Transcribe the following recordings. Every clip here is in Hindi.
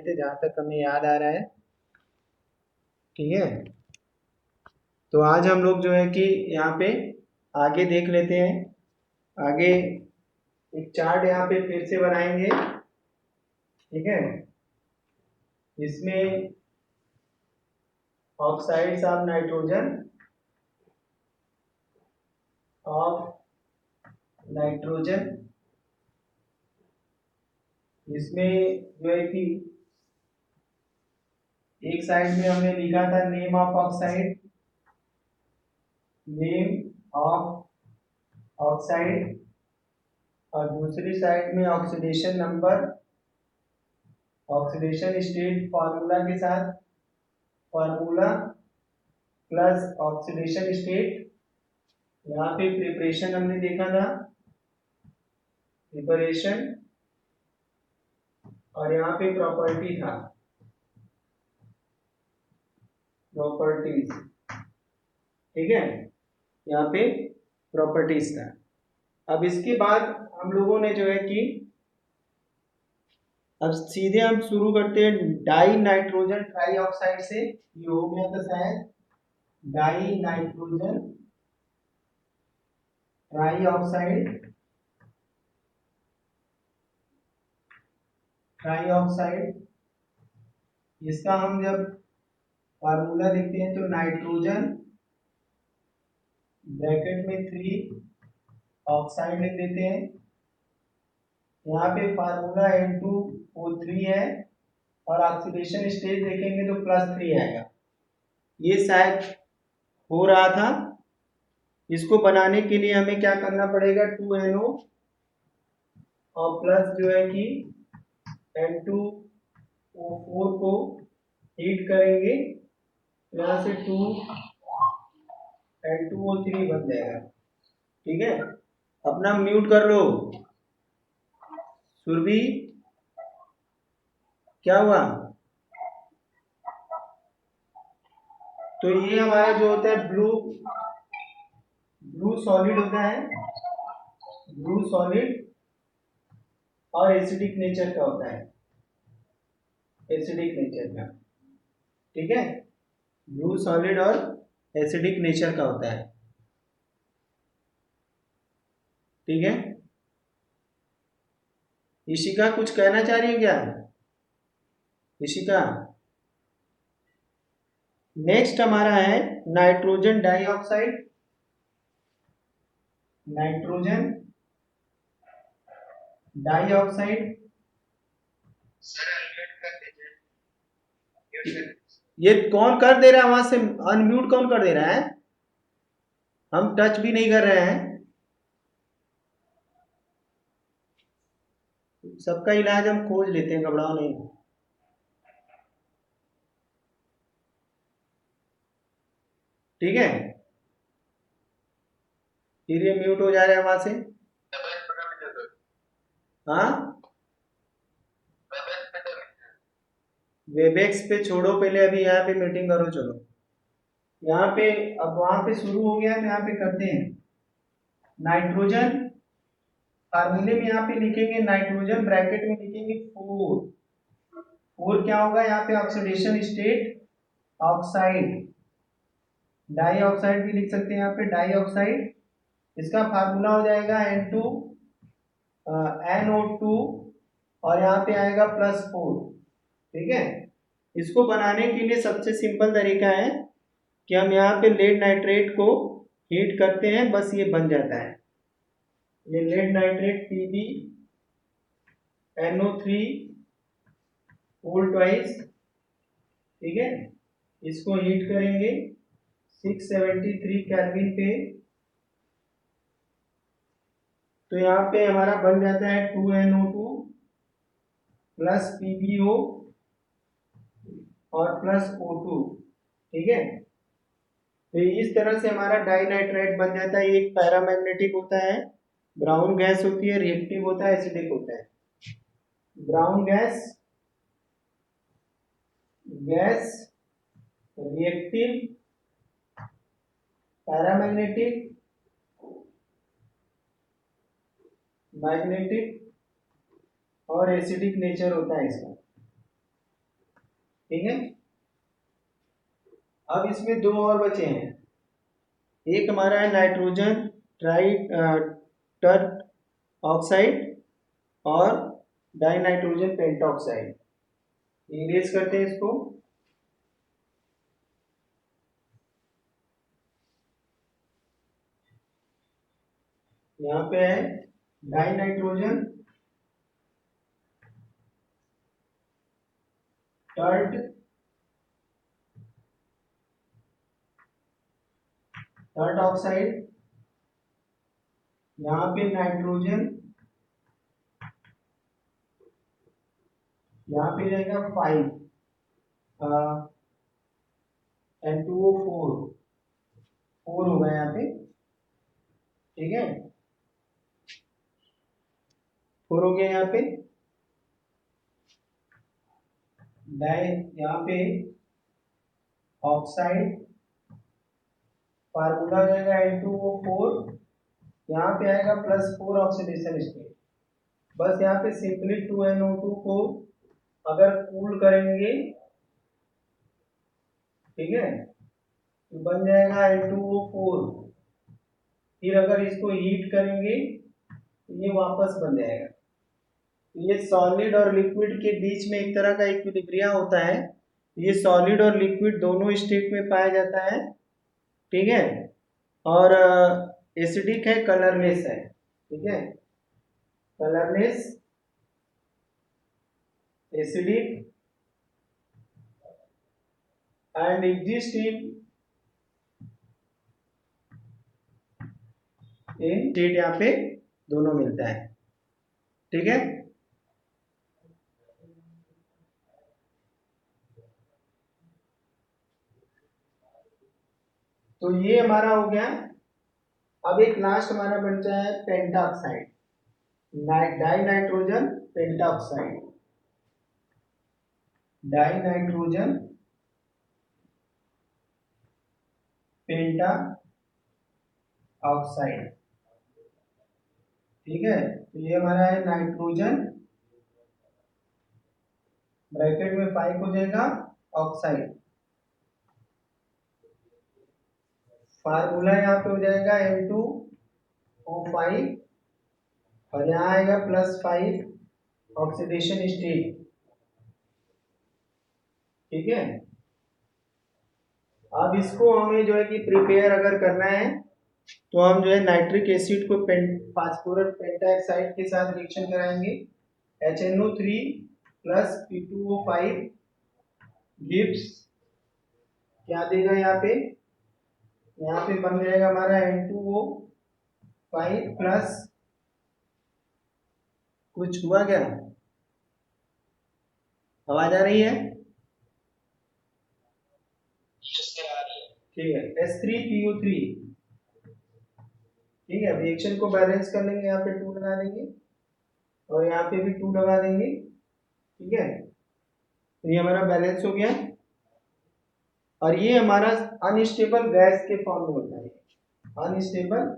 लेते जहाँ तक हमें याद आ रहा है। ठीक है, तो आज हम लोग जो है कि यहाँ पे आगे देख लेते हैं। आगे एक चार्ट यहाँ पे फिर से बनाएंगे। ठीक है, इसमें ऑक्साइड्स ऑफ नाइट्रोजन इसमें जो है कि एक साइड में हमने लिखा था नेम ऑफ ऑक्साइड, और दूसरी साइड में oxidation number, oxidation state formula के साथ, फॉर्मूला प्लस ऑक्सीडेशन स्टेट। यहाँ पे प्रिपरेशन हमने देखा था, प्रिपरेशन, और यहाँ पे प्रॉपर्टी था, प्रॉपर्टीज। ठीक है, यहाँ पे प्रॉपर्टीज था। अब इसके बाद हम लोगों ने जो है कि अब सीधे हम शुरू करते हैं डाई नाइट्रोजन ट्राई ऑक्साइड से। ये हो गया था शायद डाई नाइट्रोजन ट्राई ऑक्साइड। इसका हम जब फार्मूला लिखते हैं तो नाइट्रोजन ब्रैकेट में 3 ऑक्साइड लिख देते हैं। यहाँ पे फार्मूला N2O3 है और ऑक्सीडेशन स्टेज देखेंगे तो +3 आएगा। ये शायद हो रहा था। इसको बनाने के लिए हमें क्या करना पड़ेगा, 2NO और प्लस जो है कि N2O4 को हीट करेंगे, यहाँ से 2N2O3 बन जाएगा। ठीक है, अपना म्यूट कर लो सुरभि, क्या हुआ? तो ये हमारा जो होता है ब्लू सॉलिड होता है, ब्लू सॉलिड और एसिडिक नेचर का होता है, एसिडिक नेचर का। ठीक है, ब्लू सॉलिड और एसिडिक नेचर का होता है। ठीक है, इशिका कुछ कहना चाह रही है क्या? इशिका, नेक्स्ट हमारा है नाइट्रोजन डाइऑक्साइड। नाइट्रोजन डाइऑक्साइड, ये कौन कर दे रहा है वहां से? अनम्यूट कौन कर दे रहा है? हम टच भी नहीं कर रहे हैं। सबका इलाज हम खोज लेते हैं, घबराओ नहीं। ठीक है, फिर ये म्यूट हो जा रहा है वहां से। हाँ, वेबएक्स पे छोड़ो पहले, अभी यहाँ पे मीटिंग करो। चलो यहाँ पे, अब वहां पे शुरू हो गया तो यहाँ पे करते हैं। नाइट्रोजन फार्मूले में यहाँ पे लिखेंगे, नाइट्रोजन ब्रैकेट में लिखेंगे 4 क्या होगा यहाँ पे? Oxidation state oxide, di oxide भी लिख सकते हैं यहाँ पे, डाई ऑक्साइड। इसका फार्मूला हो जाएगा NO2 और यहाँ पे आएगा +4। ठीक है, इसको बनाने के लिए सबसे सिंपल तरीका है कि हम यहाँ पे लेड नाइट्रेट को हीट करते हैं, बस ये बन जाता है। ये lead nitrate PbNO3 whole twice. ठीक है, इसको हीट करेंगे 673 केल्विन पे, तो यहाँ पे हमारा बन जाता है 2NO2 प्लस PbO और प्लस O2। ठीक है, तो इस तरह से हमारा डाइनाइट्राइट बन जाता है। एक पैरामैग्नेटिक होता है, ब्राउन गैस होती है, रिएक्टिव होता है, एसिडिक होता है। Brown gas reactive, paramagnetic, magnetic और एसिडिक नेचर होता है इसका। ठीक है। अब इसमें दो और बचे हैं, एक हमारा है नाइट्रोजन ट्राई टर्ट ऑक्साइड और डाई नाइट्रोजन पेंटॉक्साइड। इरेज करते हैं इसको। यहाँ पे है डाई नाइट्रोजन टर्ट ऑक्साइड, यहाँ पे नाइट्रोजन, यहाँ पे रहेगा 5 N2O4 4 होगा यहाँ पे, ठीक है, 4 हो गया यहाँ पे। डाई यहाँ पे ऑक्साइड, फार्मूला रहेगा N2O4, यहाँ पे आएगा +4 ऑक्सीडेशन स्टेट। बस यहाँ पे सिंपली 2NO2 को अगर कूल करेंगे, ठीक है, तो बन जाएगा N2O4। फिर अगर इसको हीट करेंगे तो ये वापस बन जाएगा। ये सॉलिड और लिक्विड के बीच में एक तरह का इक्विलिब्रियम होता है। ये सॉलिड और लिक्विड दोनों स्टेट में पाया जाता है, ठीक है, और एसिडिक है, कलरलेस है, ठीक है, colourless, acidic and exist in state, यहाँ पे दोनों मिलता है, ठीक है। तो ये हमारा हो गया। अब एक लास्ट हमारा बनता है pentoxide, die nitrogen pentoxide, die nitrogen पेंटा ऑक्साइड, ठीक है। तो ये हमारा है नाइट्रोजन, ब्रैकेट में 5 हो जाएगा, ऑक्साइड, फार्मूला यहाँ पे हो जाएगा N2O5 और यहाँ आएगा +5 ऑक्सीडेशन स्टेट, ठीक है। अब इसको हमें जो है कि प्रिपेयर अगर करना है तो हम जो है नाइट्रिक एसिड को फास्फोरस पेंटाऑक्साइड के साथ रिएक्शन कराएंगे। HNO3 + P2O5 गिव्स क्या देगा, यहाँ पे बन जाएगा हमारा N2O5 प्लस, कुछ हुआ क्या, आवाज आ रही है, ठीक है, H3PO3, ठीक है। रिएक्शन को बैलेंस कर लेंगे, यहाँ पे 2 लगा देंगे और यहाँ पे भी 2 लगा देंगे, ठीक है। तो ये हमारा बैलेंस हो गया और ये हमारा अनस्टेबल गैस के फॉर्म में होता है, अनस्टेबल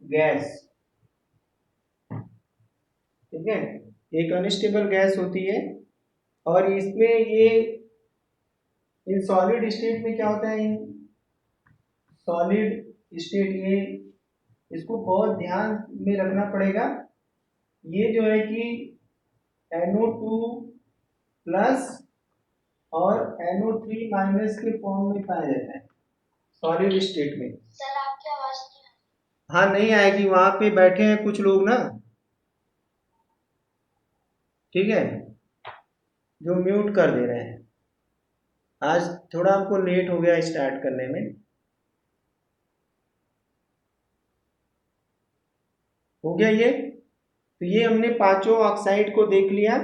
गैस, ठीक है, एक अनस्टेबल गैस होती है। और इसमें ये इन सॉलिड स्टेट में क्या होता है, इन सॉलिड स्टेट, ये इसको बहुत ध्यान में रखना पड़ेगा। ये जो है कि NO2 प्लस और NO3 के फॉर्म में पाया जाता है सॉलिड स्टेट में। सर आपकी आवाज नहीं आ रही। हाँ नहीं आएगी, वहां पे बैठे हैं कुछ लोग ना, ठीक है, जो म्यूट कर दे रहे हैं। आज थोड़ा हमको लेट हो गया स्टार्ट करने में, हो गया ये। तो ये हमने पांचों ऑक्साइड को देख लिया,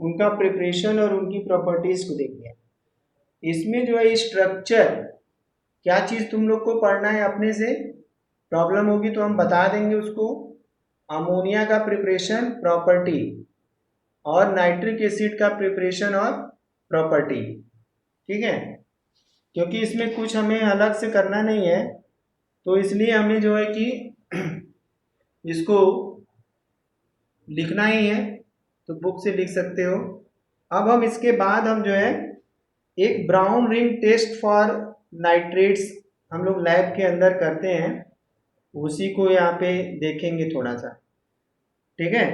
उनका प्रिपरेशन और उनकी प्रॉपर्टीज को देख लिया। इसमें जो है स्ट्रक्चर, क्या चीज तुम लोग को पढ़ना है, अपने से प्रॉब्लम होगी तो हम बता देंगे उसको। अमोनिया का प्रिपरेशन, प्रॉपर्टी, और नाइट्रिक एसिड का प्रिपरेशन और प्रॉपर्टी, ठीक है। क्योंकि इसमें कुछ हमें अलग से करना नहीं है, तो इसलिए हमें जो है कि इसको लिखना ही है, तो बुक से लिख सकते हो। अब हम इसके बाद हम जो है एक brown ring test for nitrates हम लोग लैब के अंदर करते हैं, उसी को यहाँ पे देखेंगे थोड़ा सा। ठीक है,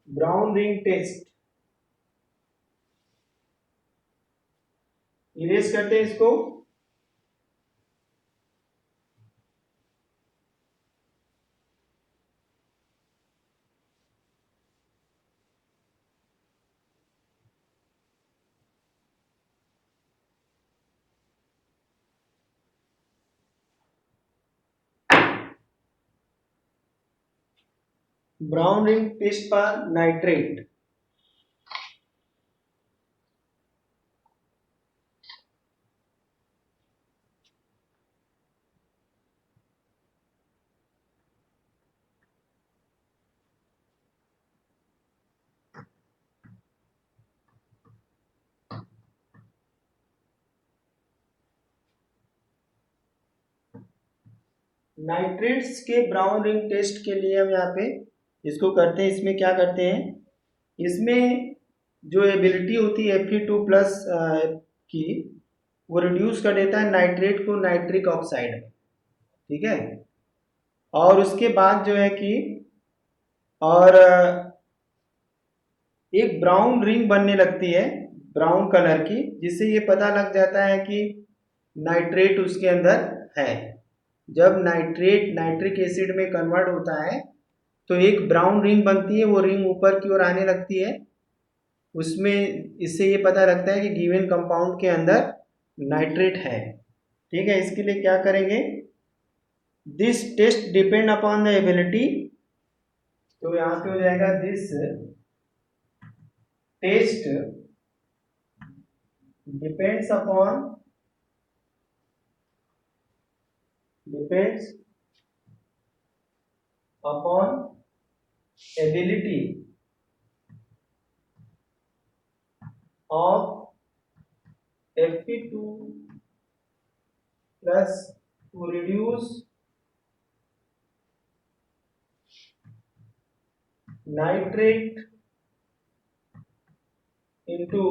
ब्राउन रिंग टेस्ट, इरेज करते हैं इसको। Brown ring test for nitrate. Nitrates के ब्राउन रिंग टेस्ट के लिए हम यहाँ पे इसको करते हैं। इसमें क्या करते हैं, इसमें जो एबिलिटी होती है Fe2+ की, वो रिड्यूस कर देता है नाइट्रेट को नाइट्रिक ऑक्साइड में। ठीक है, और उसके बाद जो है कि और एक ब्राउन रिंग बनने लगती है ब्राउन कलर की, जिससे ये पता लग जाता है कि नाइट्रेट उसके अंदर है। जब नाइट्रेट नाइट्रिक एसिड में कन्वर्ट होता है तो एक ब्राउन रिंग बनती है, वो रिंग ऊपर की ओर आने लगती है। उसमें इससे ये पता लगता है कि गिवन कंपाउंड के अंदर नाइट्रेट है। ठीक है, इसके लिए क्या करेंगे, this test depend upon the ability, तो यहाँ पे हो जाएगा this test depends upon ability of Fe2+ to reduce nitrate into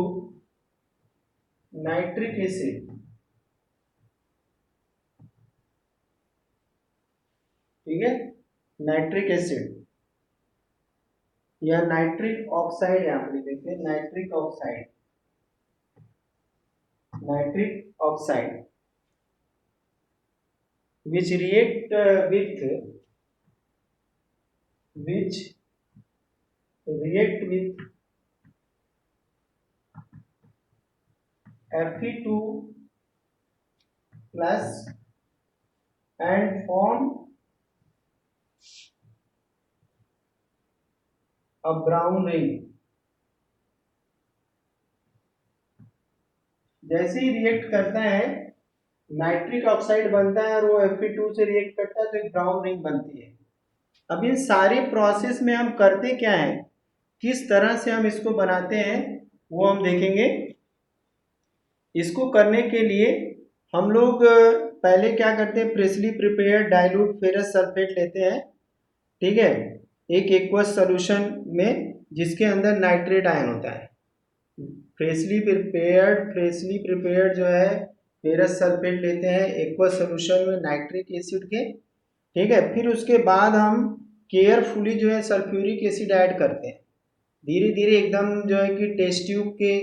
nitric acid। ठीक है, नाइट्रिक एसिड या नाइट्रिक ऑक्साइड, यहाँ पे देखते हैं nitric oxide, nitric oxide which react with Fe2+ and form a brown ring। जैसे ही रिएक्ट करता है नाइट्रिक ऑक्साइड बनता है और वो Fe2 से रिएक्ट करता है तो एक ब्राउन रिंग बनती है। अब इन सारे प्रोसेस में हम करते क्या है, किस तरह से हम इसको बनाते हैं, वो हम देखेंगे। इसको करने के लिए हम लोग पहले क्या करते हैं, freshly prepared dilute ferrous sulphate लेते हैं। ठीक है, एक एक्वस सोल्यूशन में जिसके अंदर नाइट्रेट आयन होता है। फ्रेशली प्रिपेयर्ड जो है फेरस सल्फेट लेते हैं एक्वस सोल्यूशन में नाइट्रिक एसिड के। ठीक है, फिर उसके बाद हम केयरफुली जो है सल्फ्यूरिक एसिड ऐड करते हैं, धीरे धीरे एकदम जो है कि टेस्ट ट्यूब के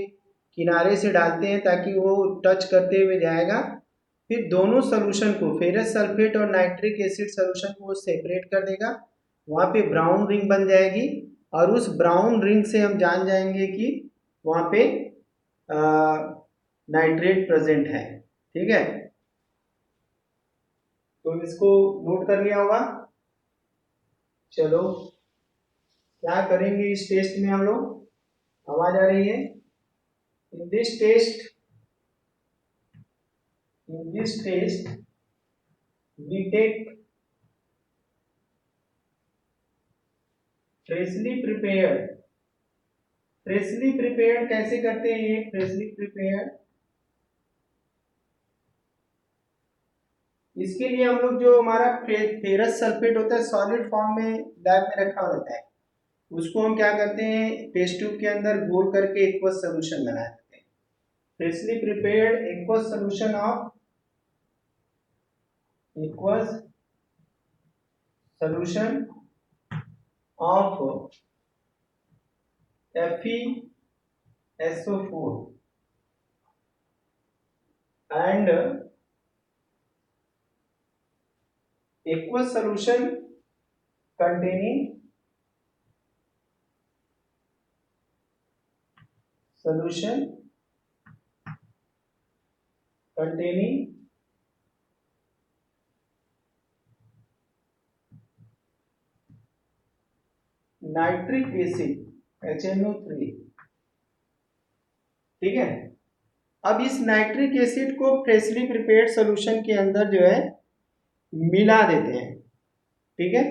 किनारे से डालते हैं ताकि वो टच करते हुए जाएगा। फिर दोनों सोल्यूशन को, फेरस सल्फेट और नाइट्रिक एसिड सोल्यूशन को सेपरेट कर देगा, वहाँ पे ब्राउन रिंग बन जाएगी और उस ब्राउन रिंग से हम जान जाएंगे कि वहाँ पे नाइट्रेट प्रेजेंट है। ठीक है, तो इसको नोट कर लिया होगा। चलो क्या करेंगे इस टेस्ट में हम लोग, आवाज आ रही है। In this test we take freshly prepared कैसे करते हैं ये freshly prepared, इसके लिए हम लोग जो हमारा फेरस सल्फेट होता है सॉलिड फॉर्म में लैब में रखा रहता है, उसको हम क्या करते हैं, टेस्ट ट्यूब के अंदर घोल करके एक्वस सोल्यूशन बना देते हैं। Freshly prepared aqueous solution of aqueous solution of FeSO4 and aqueous solution containing nitric acid HNO3। ठीक है, अब इस नाइट्रिक एसिड को फ्रेशली प्रिपेयर्ड सॉल्यूशन के अंदर जो है मिला देते हैं। ठीक है,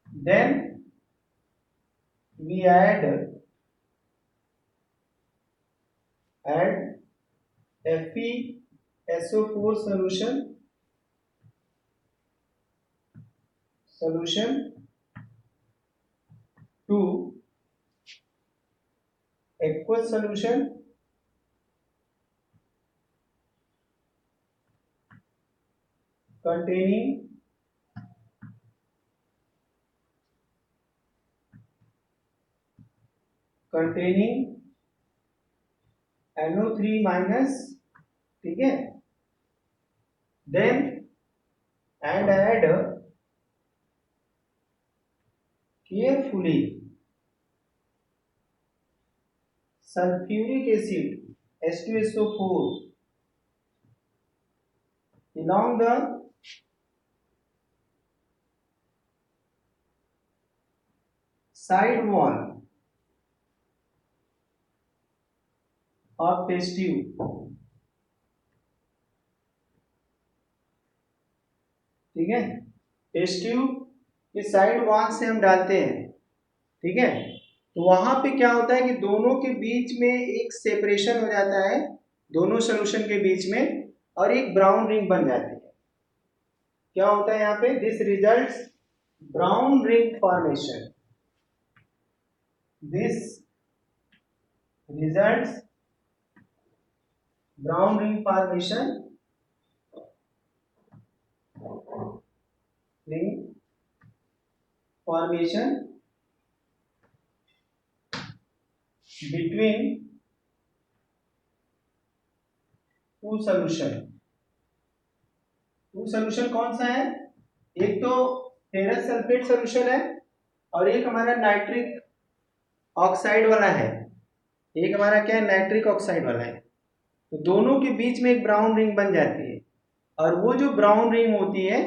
then we add FeSO4 solution to aqueous solution containing NO3 minus। ठीक है, then and add carefully sulfuric acid H2SO4 along the side wall of test tube। ठीक है, टेस्ट ट्यूब के साइड वॉल से हम डालते हैं। ठीक है, तो वहां पे क्या होता है कि दोनों के बीच में एक सेपरेशन हो जाता है, दोनों सोल्यूशन के बीच में, और एक ब्राउन रिंग बन जाती है। क्या होता है यहाँ पे, this results brown ring formation. This results brown ring formation between two solution कौन सा है, एक तो फेरस सल्फेट सोल्यूशन है और एक हमारा नाइट्रिक ऑक्साइड वाला है। एक हमारा क्या है, नाइट्रिक ऑक्साइड वाला है। तो दोनों के बीच में एक ब्राउन रिंग बन जाती है, और वो जो ब्राउन रिंग होती है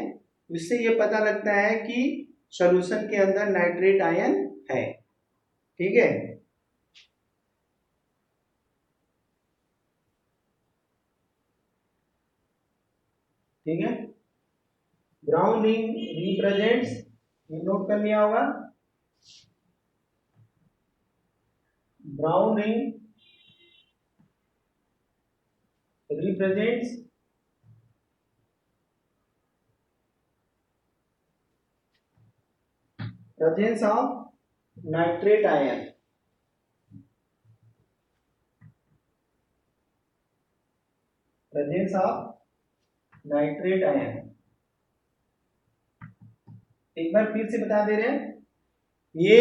उससे ये पता लगता है कि सॉल्यूशन के अंदर नाइट्रेट आयन है। ठीक है, ठीक है, ब्राउन रिंग रिप्रेजेंट्स, ये नोट कर लिया होगा, brown ring represents presence of nitrate ion। presence of nitrate ion। एक बार फिर से बता दे रहे हैं, ये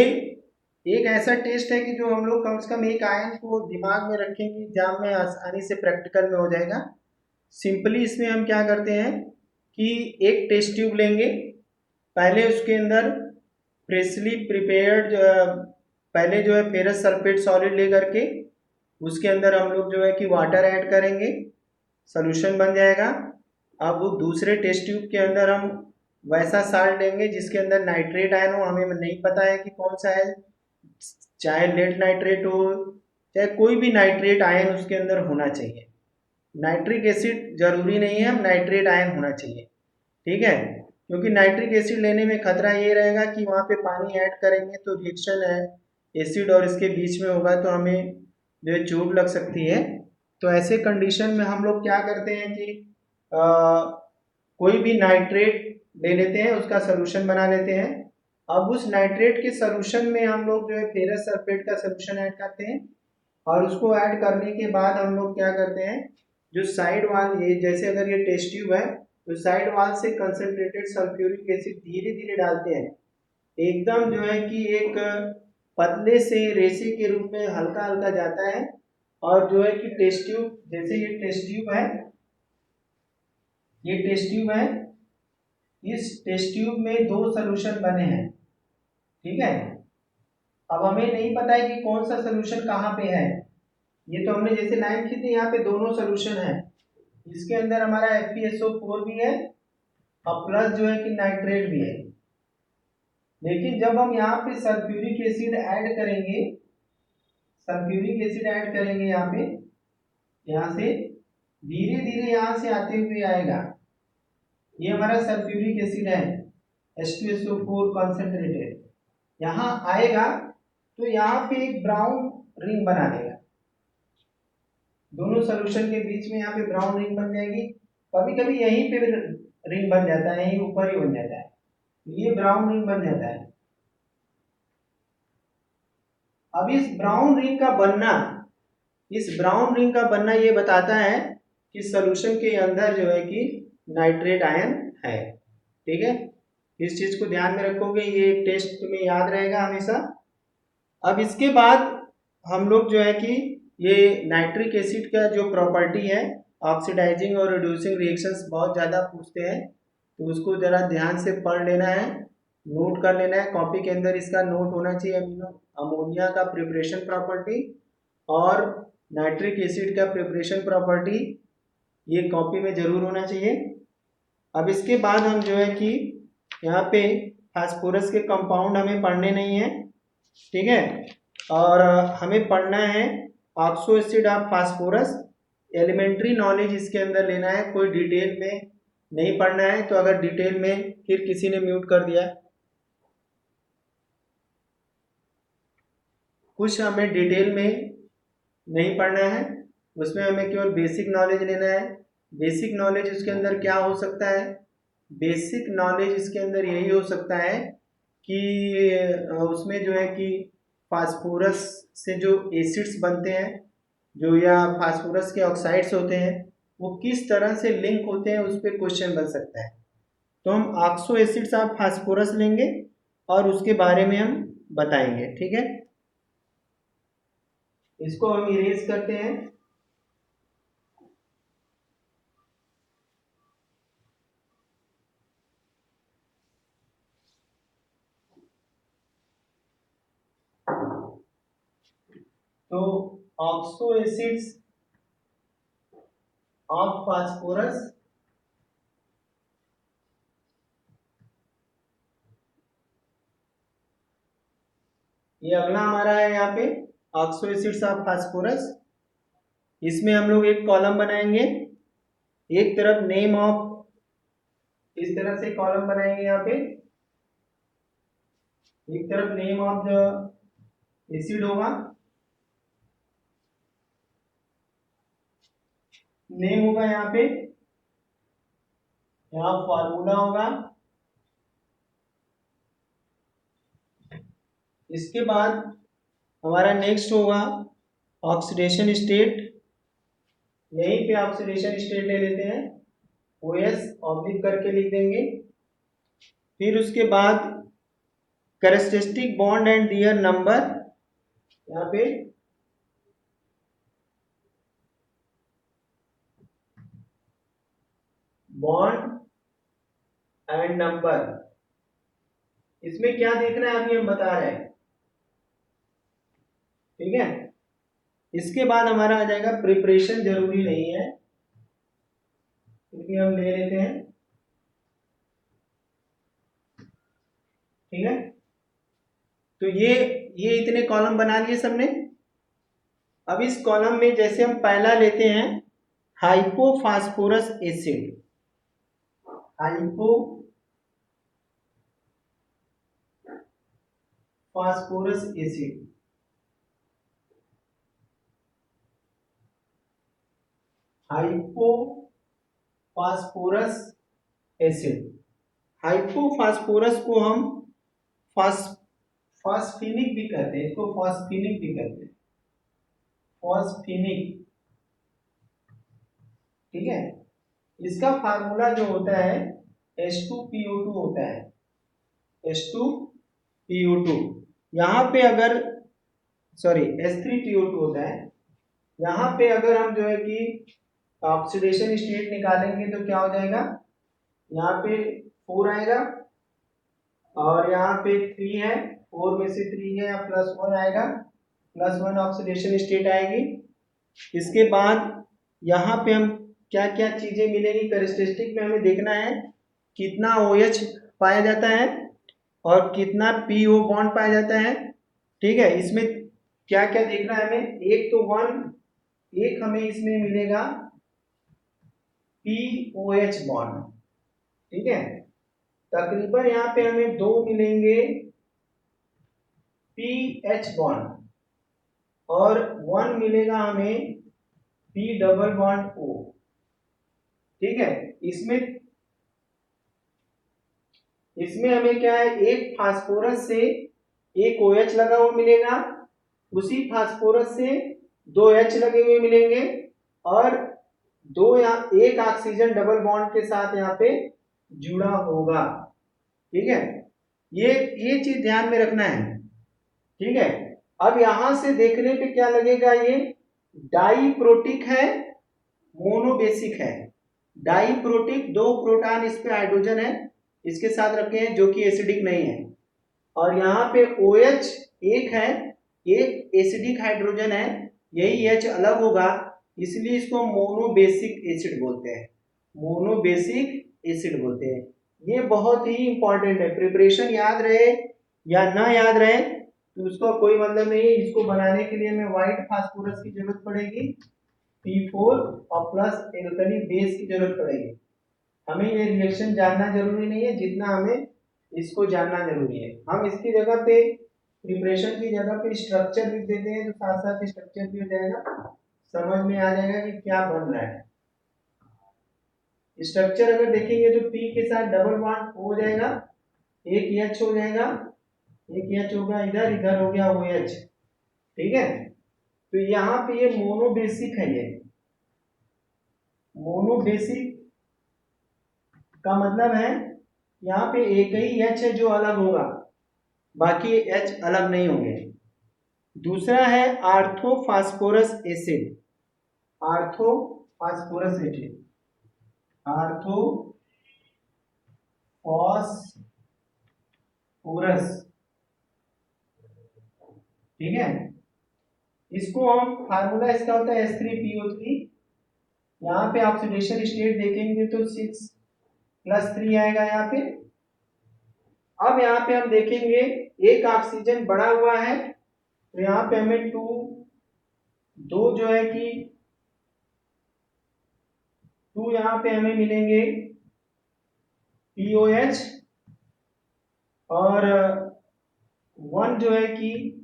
एक ऐसा टेस्ट है कि जो हम लोग कम से कम एक आयन को दिमाग में रखेंगे, एग्जाम में आसानी से प्रैक्टिकल में हो जाएगा। सिंपली इसमें हम क्या करते हैं कि एक टेस्ट ट्यूब लेंगे, पहले उसके अंदर फ्रेशली प्रिपेयर्ड पहले जो है फेरस सल्फेट सॉलिड ले करके उसके अंदर हम लोग जो है कि वाटर ऐड करेंगे, सोल्यूशन बन जाएगा। अब वो दूसरे टेस्ट ट्यूब के अंदर हम वैसा साल्ट लेंगे जिसके अंदर नाइट्रेट आयन हो, हमें नहीं पता है कि कौन सा है, चाहे लेड नाइट्रेट हो चाहे कोई भी नाइट्रेट आयन उसके अंदर होना चाहिए। नाइट्रिक एसिड जरूरी नहीं है, नाइट्रेट आयन होना चाहिए। ठीक है, क्योंकि नाइट्रिक एसिड लेने में खतरा ये रहेगा कि वहाँ पे पानी ऐड करेंगे तो रिएक्शन है एसिड और इसके बीच में होगा, तो हमें जो है चोट लग सकती है। तो ऐसे कंडीशन में हम लोग क्या करते हैं कि कोई भी नाइट्रेट ले लेते हैं, उसका सोल्यूशन बना लेते हैं। अब उस नाइट्रेट के सोल्यूशन में हम लोग जो है फेरस सल्फेट का सोल्यूशन ऐड करते हैं, और उसको ऐड करने के बाद हम लोग क्या करते हैं, जो साइड वाल, ये जैसे अगर ये टेस्ट ट्यूब है तो साइड वाल से कंसंट्रेटेड सल्फ्यूरिक एसिड धीरे धीरे डालते हैं, एकदम जो है कि एक पतले से रेशे के रूप में हल्का हल्का जाता है। और जो है कि टेस्ट ट्यूब, जैसे ये टेस्ट ट्यूब है, ये टेस्ट ट्यूब है, इस टेस्ट ट्यूब में दो सोल्यूशन बने हैं, ठीक है। अब हमें नहीं पता है कि कौन सा सोल्यूशन कहाँ पे है, ये तो हमने जैसे लाइन खींची, यहाँ पे दोनों सोल्यूशन है, इसके अंदर हमारा FeSO4 भी है और प्लस जो है कि नाइट्रेट भी है। लेकिन जब हम यहाँ पे सल्फ्यूरिक एसिड ऐड करेंगे, सल्फ्यूरिक एसिड ऐड करेंगे यहाँ पे, यहाँ से धीरे धीरे यहाँ से आते हुए आएगा, ये हमारा सल्फ्यूरिक एसिड है H2SO4 कॉन्सेंट्रेटेड, यहाँ आएगा तो यहाँ पे एक ब्राउन रिंग बना देगा, दोनों सोल्यूशन के बीच में यहाँ पे ब्राउन रिंग बन जाएगी। कभी कभी यहीं पे रिंग बन जाता है, यहीं ऊपर ही बन जाता है, ये ब्राउन रिंग बन जाता है। अब इस ब्राउन रिंग का बनना, इस ब्राउन रिंग का बनना ये बताता है कि सोल्यूशन के अंदर जो है कि नाइट्रेट आयन है, ठीक है। इस चीज को ध्यान में रखोगे, ये टेस्ट तुम्हें याद रहेगा हमेशा। अब इसके बाद हम लोग जो है कि ये नाइट्रिक एसिड का जो प्रॉपर्टी है, ऑक्सीडाइजिंग और रिड्यूसिंग रिएक्शंस बहुत ज़्यादा पूछते हैं, तो उसको ज़रा ध्यान से पढ़ लेना है, नोट कर लेना है, कॉपी के अंदर इसका नोट होना चाहिए। अमोनिया का प्रिपरेशन प्रॉपर्टी और नाइट्रिक एसिड का प्रिपरेशन प्रॉपर्टी, ये कॉपी में ज़रूर होना चाहिए। अब इसके बाद हम जो है कि यहाँ पे फास्फोरस के कंपाउंड हमें पढ़ने नहीं है, ठीक है, और हमें पढ़ना है oxo acid of phosphorus. Elementary knowledge इसके अंदर लेना है, कोई डिटेल में नहीं पढ़ना है। तो अगर डिटेल में, फिर किसी ने म्यूट कर दिया, कुछ हमें डिटेल में नहीं पढ़ना है, उसमें हमें केवल बेसिक नॉलेज लेना है। बेसिक नॉलेज उसके अंदर क्या हो सकता है, बेसिक नॉलेज इसके अंदर यही हो सकता है कि उसमें जो है कि फास्फोरस से जो एसिड्स बनते हैं, जो या फास्फोरस के ऑक्साइड्स होते हैं, वो किस तरह से लिंक होते हैं, उस पर क्वेश्चन बन सकता है। तो हम ऑक्सो एसिड्स ऑफ फास्फोरस लेंगे और उसके बारे में हम बताएंगे, ठीक है। इसको हम इरेज करते हैं। तो ऑक्सो एसिड्स ऑफ फास्फोरस, ये अगला हमारा है यहाँ पे ऑक्सो एसिड्स ऑफ फास्फोरस। इसमें हम लोग एक कॉलम बनाएंगे, एक तरफ नेम ऑफ, इस तरह से कॉलम बनाएंगे यहाँ पे, एक तरफ नेम ऑफ द एसिड होगा, नेम होगा यहाँ पे, यहाँ फॉर्मूला होगा। इसके बाद हमारा नेक्स्ट होगा ऑक्सीडेशन स्टेट, यहीं पे ऑक्सीडेशन स्टेट ले लेते हैं, OS ऑब्लिक करके लिख देंगे। फिर उसके बाद characteristic bond and their number, यहाँ पे बॉन्ड एंड नंबर, इसमें क्या देखना है अभी हम बता रहे हैं, ठीक है। इसके बाद हमारा आ जाएगा प्रिपरेशन, जरूरी नहीं है फिर भी हम ले लेते हैं, ठीक है। तो ये इतने कॉलम बना लिए सबने। अब इस कॉलम में जैसे हम पहला लेते हैं hypophosphorous acid, hypophosphorous acid, hypophosphorous acid, hypophosphorous को हम फास्फेनिक भी कहते हैं, इसको फास्फेनिक भी कहते हैं, फास्फेनिक। ठीक है, इसका फार्मूला जो होता है H2PO2 होता है, H2PO2। यहाँ पे अगर H3PO2 होता है। यहाँ पे अगर हम जो है कि ऑक्सीडेशन स्टेट निकालेंगे तो क्या हो जाएगा, यहाँ पे 4 आएगा और यहाँ पे 3 है, 4 में से 3 है, +1 आएगा, +1 ऑक्सीडेशन स्टेट आएगी। इसके बाद यहाँ पे हम क्या क्या चीजें मिलेगी, कैरेक्टरिस्टिक में हमें देखना है कितना OH पाया जाता है और कितना PO बॉन्ड पाया जाता है। ठीक है, इसमें क्या क्या देखना है हमें, एक तो एक हमें इसमें मिलेगा POH बॉन्ड। ठीक है, तकरीबन यहाँ पे हमें 2 मिलेंगे PH बॉन्ड और 1 मिलेगा हमें P डबल बॉन्ड O। ठीक है, इसमें हमें क्या है, एक फास्फोरस से एक OH लगा हुआ मिलेगा, उसी फास्फोरस से 2 H लगे हुए मिलेंगे और एक ऑक्सीजन डबल बॉन्ड के साथ यहाँ पे जुड़ा होगा। ठीक है, ये चीज ध्यान में रखना है। ठीक है, अब यहां से देखने पे क्या लगेगा, ये डाइप्रोटिक है, मोनोबेसिक है। डाइप्रोटिक, 2 प्रोटॉन इस पे हाइड्रोजन है इसके साथ रखे हैं जो कि एसिडिक नहीं है, और यहाँ पे OH एक है, एक एसिडिक हाइड्रोजन है, यही H अलग होगा, इसलिए इसको मोनोबेसिक एसिड बोलते हैं, मोनोबेसिक एसिड बोलते हैं। ये बहुत ही इंपॉर्टेंट है, प्रिपरेशन याद रहे या ना याद रहे तो उसका कोई मतलब नहीं है। इसको बनाने के लिए हमें व्हाइट फास्फोरस की जरूरत पड़ेगी, P4 और प्लस एल्कली बेस की जरूरत पड़ेगी। हमें ये रिएक्शन जानना जरूरी नहीं है जितना हमें इसको जानना जरूरी है। हम इसकी जगह पे प्रिपरेशन की जगह पे स्ट्रक्चर लिख देते हैं तो साथ साथ स्ट्रक्चर भी हो जाएगा, समझ में आ जाएगा कि क्या बन रहा है। स्ट्रक्चर अगर देखेंगे तो P के साथ डबल बॉन्ड हो जाएगा, एक H हो जाएगा, एक H होगा इधर, इधर हो गया OH। ठीक है, तो यहाँ पे ये मोनोबेसिक है, ये मोनोबेसिक का मतलब है यहाँ पे एक ही H है जो अलग होगा, बाकी H अलग नहीं होंगे। दूसरा है आर्थोफास्फोरस एसिड, आर्थोफास्फोरस एसिड, आर्थोफॉस्फोरस। ठीक है, इसको हम फार्मूला इसका होता है H3PO3। यहाँ पे ऑक्सीडेशन स्टेट देखेंगे तो 6+3 आएगा यहाँ पे। अब यहाँ पे हम देखेंगे एक ऑक्सीजन बढ़ा हुआ है तो यहाँ पे हमें दो जो है कि 2 यहाँ पे हमें मिलेंगे POH और 1 जो है कि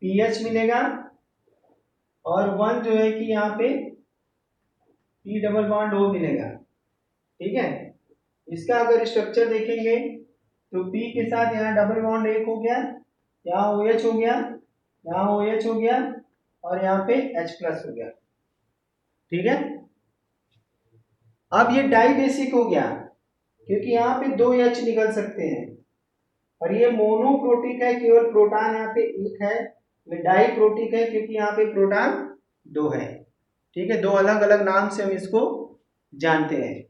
PH मिलेगा और 1 जो है कि यहाँ पे P डबल बॉन्ड O मिलेगा। ठीक है, इसका अगर स्ट्रक्चर देखेंगे तो P के साथ यहाँ डबल बॉन्ड एक हो गया, यहाँ OH हो गया, यहाँ OH हो गया और यहाँ पे H प्लस हो गया। ठीक है, अब ये डाई बेसिक हो गया क्योंकि यहाँ पे 2 H निकल सकते हैं, और ये मोनोप्रोटिक है, केवल प्रोटॉन यहाँ पे एक है। ये डाई प्रोटिक है क्योंकि यहाँ पे प्रोटॉन 2 है। ठीक है, 2 अलग अलग नाम से हम इसको जानते हैं।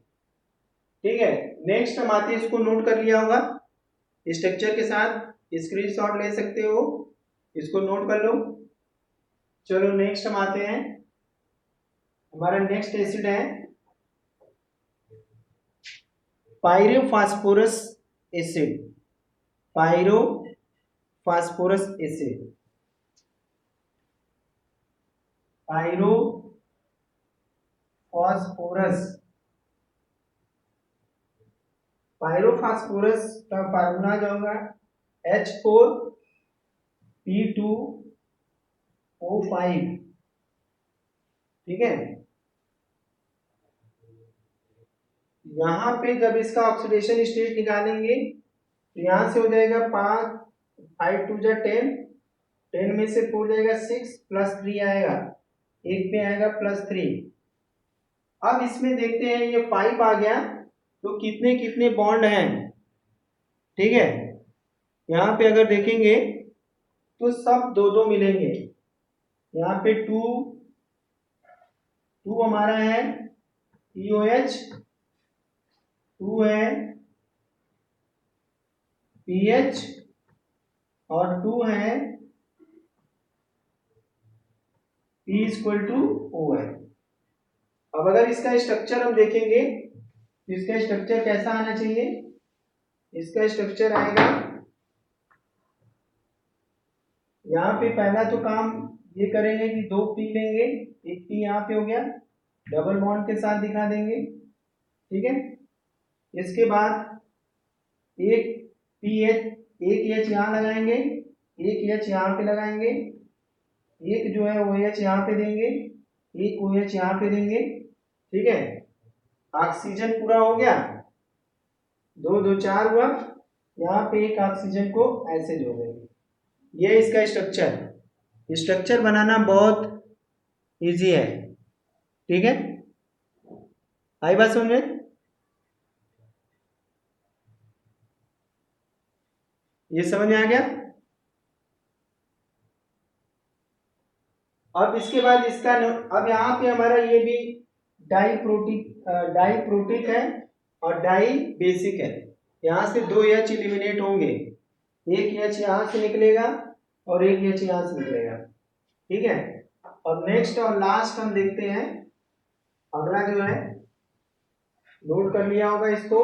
ठीक है, नेक्स्ट हम आते हैं, इसको नोट कर लिया होगा स्ट्रक्चर के साथ, स्क्रीनशॉट ले सकते हो, इसको नोट कर लो। चलो नेक्स्ट हम आते हैं, हमारा नेक्स्ट एसिड है पायरोफॉस्फोरस एसिड, पायरोफॉस्फोरस एसिड, पायरोफॉस्फोरस का फार्मूला जो होगा H4P2O5। ठीक है, यहाँ पे जब इसका ऑक्सीडेशन स्टेट निकालेंगे तो यहाँ से हो जाएगा 5, 5 2 जा 10, 10 में से 4 जाएगा 6 प्लस 3 आएगा, एक पे आएगा प्लस 3। अब इसमें देखते हैं ये 5 आ गया तो कितने कितने बॉन्ड हैं। ठीक है, यहाँ पे अगर देखेंगे तो सब दो दो मिलेंगे। यहाँ पे 2 हमारा है POH, 2 है PH और 2 है P इक्वल टू OH। अब अगर इसका स्ट्रक्चर हम देखेंगे तो इसका स्ट्रक्चर कैसा आना चाहिए। इसका स्ट्रक्चर आएगा, यहाँ पे पहला तो काम ये करेंगे कि 2 P लेंगे, एक P यहाँ पे हो गया, डबल बॉन्ड के साथ दिखा देंगे। ठीक है, इसके बाद एक PH, एक H यहाँ लगाएंगे, एक H यहाँ पे लगाएंगे, एक जो है OH यहाँ पे देंगे, एक OH यहाँ पे देंगे। ठीक है, ऑक्सीजन पूरा हो गया, 2 2 4 हुआ, यहाँ पे एक ऑक्सीजन को ऐसे जोड़ेंगे। ये इसका स्ट्रक्चर बनाना बहुत इजी है। ठीक है, आई बात समझ में। ये समझ में आ गया। अब इसके बाद इसका अब यहाँ पे हमारा ये भी डाई प्रोटिक है और डाई बेसिक है। यहाँ से 2 H एलिमिनेट होंगे, एक H यहाँ से निकलेगा और एक H यहाँ से निकलेगा। ठीक है, और नेक्स्ट और लास्ट हम देखते हैं, अगला जो है नोट कर लिया होगा इसको।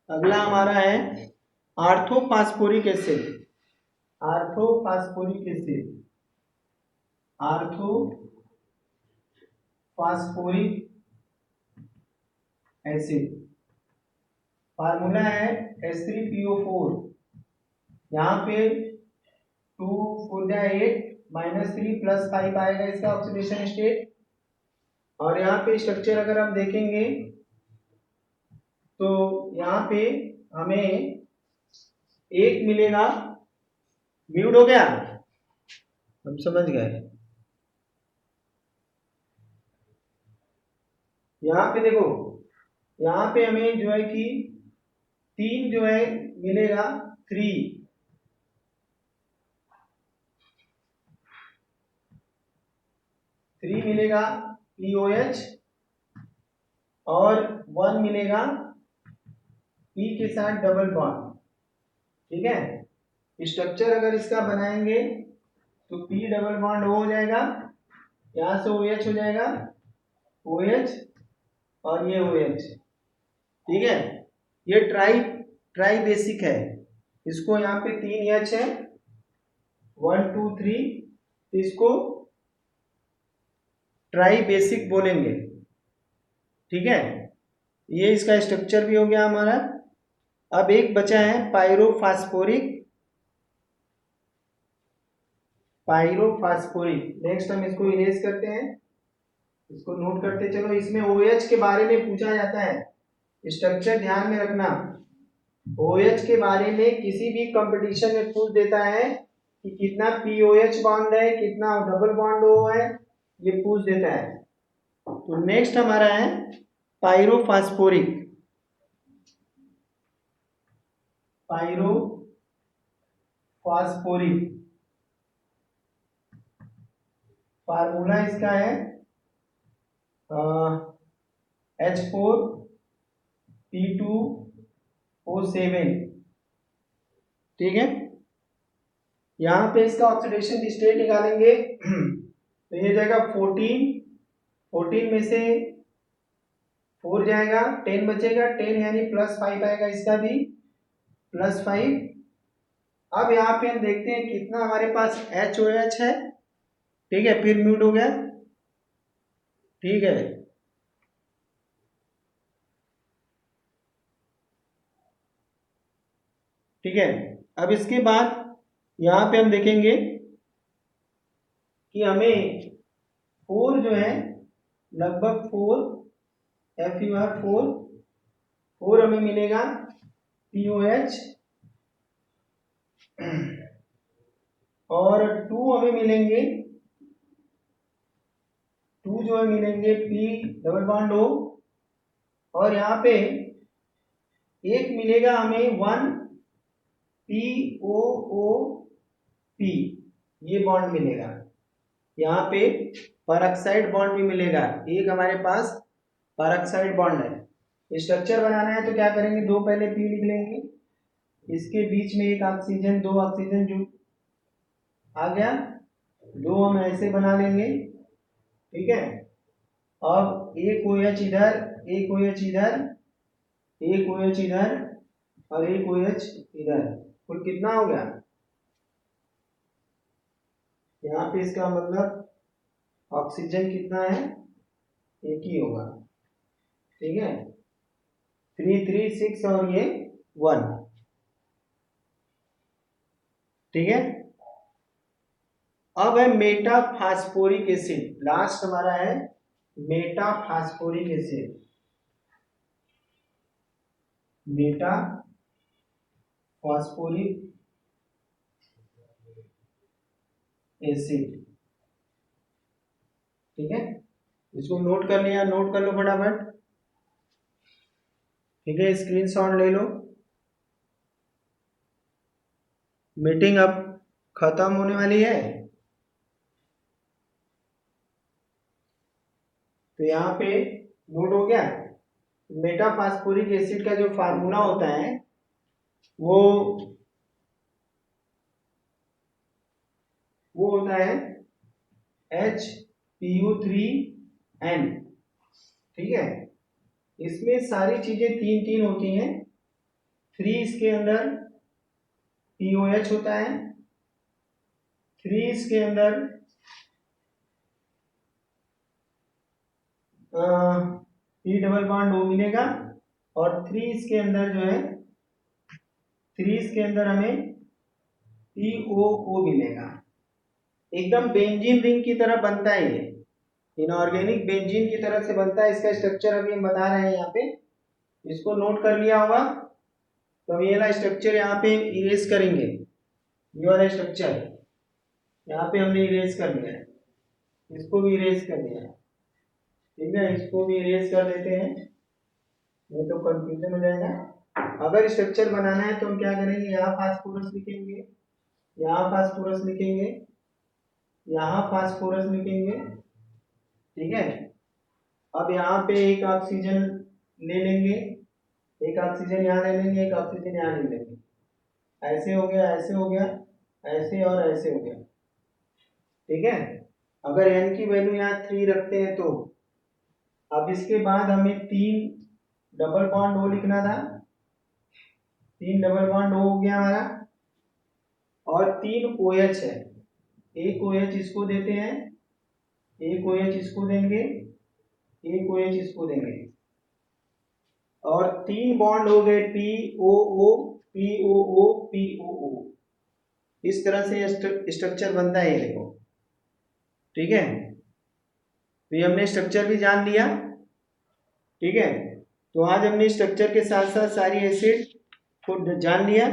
अगला हमारा है आर्थोफास्फोरिक एसिड। आर्थोफास्फोरिक एसिड फार्मूला है H3PO4। यहाँ पे 2 4 8 -3 + 5 आएगा इसका ऑक्सीडेशन स्टेट। और यहाँ पे स्ट्रक्चर अगर हम देखेंगे तो यहाँ पे हमें एक मिलेगा, म्यूट हो गया, हम समझ गए। यहाँ पे देखो, यहाँ पे हमें जो है कि 3 जो है मिलेगा, 3 मिलेगा POH और 1 मिलेगा P के साथ डबल बॉन्ड। ठीक है, स्ट्रक्चर अगर इसका बनाएंगे तो P डबल बॉन्ड हो जाएगा, यहाँ से OH हो जाएगा, OH और ये OH। ठीक है, ये ट्राई बेसिक है, इसको यहाँ पे 3 H है, 1 2 3, इसको ट्राई बेसिक बोलेंगे। ठीक है, ये इसका स्ट्रक्चर भी हो गया हमारा। अब एक बचा है पायरोफास्फोरिक। नेक्स्ट हम इसको इरेज करते हैं, इसको नोट करते चलो। इसमें OH के बारे में पूछा जाता है, स्ट्रक्चर ध्यान में रखना। OH के बारे में किसी भी कंपटीशन में पूछ देता है कि कितना POH बॉन्ड है, कितना डबल बॉन्ड O है, ये पूछ देता है। तो नेक्स्ट हमारा है पायरोफास्फोरिक। फार्मूला इसका है H4P2O7। ठीक है, यहाँ पे इसका ऑक्सीडेशन स्टेट निकालेंगे तो ये जाएगा 14 में से 4 जाएगा, 10 बचेगा, 10 यानी +5 आएगा, इसका भी +5। अब यहाँ पे हम देखते हैं कितना हमारे पास HOH है। ठीक है, फिर म्यूट हो गया। ठीक है, ठीक है, अब इसके बाद यहाँ पे हम देखेंगे कि हमें 4 जो है लगभग 4 Fu है 4 हमें मिलेगा POH और 2 हमें मिलेंगे 2 जो है मिलेंगे P डबल बॉन्ड O और यहाँ पे एक मिलेगा हमें 1 POOP ये बॉन्ड मिलेगा। यहाँ पे परऑक्साइड बॉन्ड भी मिलेगा, एक हमारे पास परऑक्साइड बॉन्ड है। स्ट्रक्चर बनाना है तो क्या करेंगे, 2 पहले P लिख लेंगे, इसके बीच में एक ऑक्सीजन 2 ऑक्सीजन जो आ गया, 2 हम ऐसे बना लेंगे, ठीक है। अब एक OH इधर, एक OH इधर, एक OH इधर और एक OH इधर, कुल कितना हो गया यहाँ पे, इसका मतलब ऑक्सीजन कितना है, एक ही होगा, ठीक है। 3 3 6 और ये 1, ठीक है। अब है मेटाफॉस्फोरिक एसिड, लास्ट हमारा है मेटाफॉस्फोरिक एसिड। मेटाफॉस्फोरिक एसिड, ठीक है। इसको नोट कर लिया, नोट कर लो फटाफट, ठीक है, स्क्रीनशॉट ले लो। मीटिंग अब खत्म होने वाली है, तो यहाँ पे नोट हो गया। मेटाफॉस्फोरिक एसिड का जो फार्मूला होता है वो होता है HPU3N, ठीक है। इसमें सारी चीजें 3 3 होती हैं, 3 इसके अंदर POH होता है, 3 इसके अंदर P डबल बॉन्ड O मिलेगा और 3 इसके अंदर जो है 3 इसके अंदर हमें POO मिलेगा। एकदम बेंजीन रिंग की तरह बनता है, ये इनऑर्गेनिक बेंजीन की तरह से बनता है। इसका स्ट्रक्चर अभी हम बता रहे हैं, यहाँ पे इसको नोट कर लिया होगा। तो हम ये वाला स्ट्रक्चर यहाँ पे इरेज करेंगे, ये वाला स्ट्रक्चर यहाँ पे हमने इरेज कर लिया है, इसको भी इरेज कर दिया है, ठीक है। इसको भी इरेज कर देते हैं, ये तो कंफ्यूजन हो जाएगा। अगर स्ट्रक्चर बनाना है तो हम क्या करेंगे, यहाँ फास्फोरस लिखेंगे, यहाँ फास्फोरस लिखेंगे, यहाँ फास्फोरस लिखेंगे, ठीक है। अब यहाँ पे एक ऑक्सीजन ले लेंगे, एक ऑक्सीजन यहाँ ले लेंगे, एक ऑक्सीजन यहाँ ले लेंगे, ऐसे हो गया, ऐसे हो गया, ऐसे और ऐसे हो गया, ठीक है। अगर n की वैल्यू यहाँ 3 रखते हैं तो अब इसके बाद हमें 3 डबल बॉन्ड O लिखना था, 3 डबल बॉन्ड O हो गया हमारा, और 3 OH है, एक OH इसको देते हैं, एक OH इसको देंगे, एक OH इसको देंगे, और 3 बॉन्ड हो गए POO POO POO। इस तरह से स्ट्रक्चर बनता है, ये देखो, ठीक है। तो ये हमने स्ट्रक्चर भी जान लिया, ठीक है। तो आज हमने स्ट्रक्चर के साथ साथ सारी एसिड को जान लिया।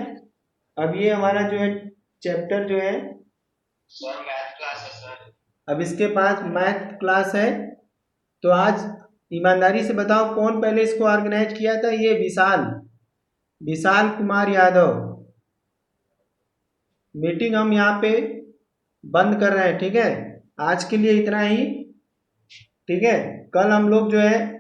अब ये हमारा जो है चैप्टर जो है सर मैथ क्लास है सर, अब इसके पास मैथ क्लास है। तो आज ईमानदारी से बताओ कौन पहले इसको ऑर्गेनाइज किया था, ये विशाल कुमार यादव। मीटिंग हम यहाँ पे बंद कर रहे हैं, ठीक है। आज के लिए इतना ही, ठीक है। कल हम लोग जो है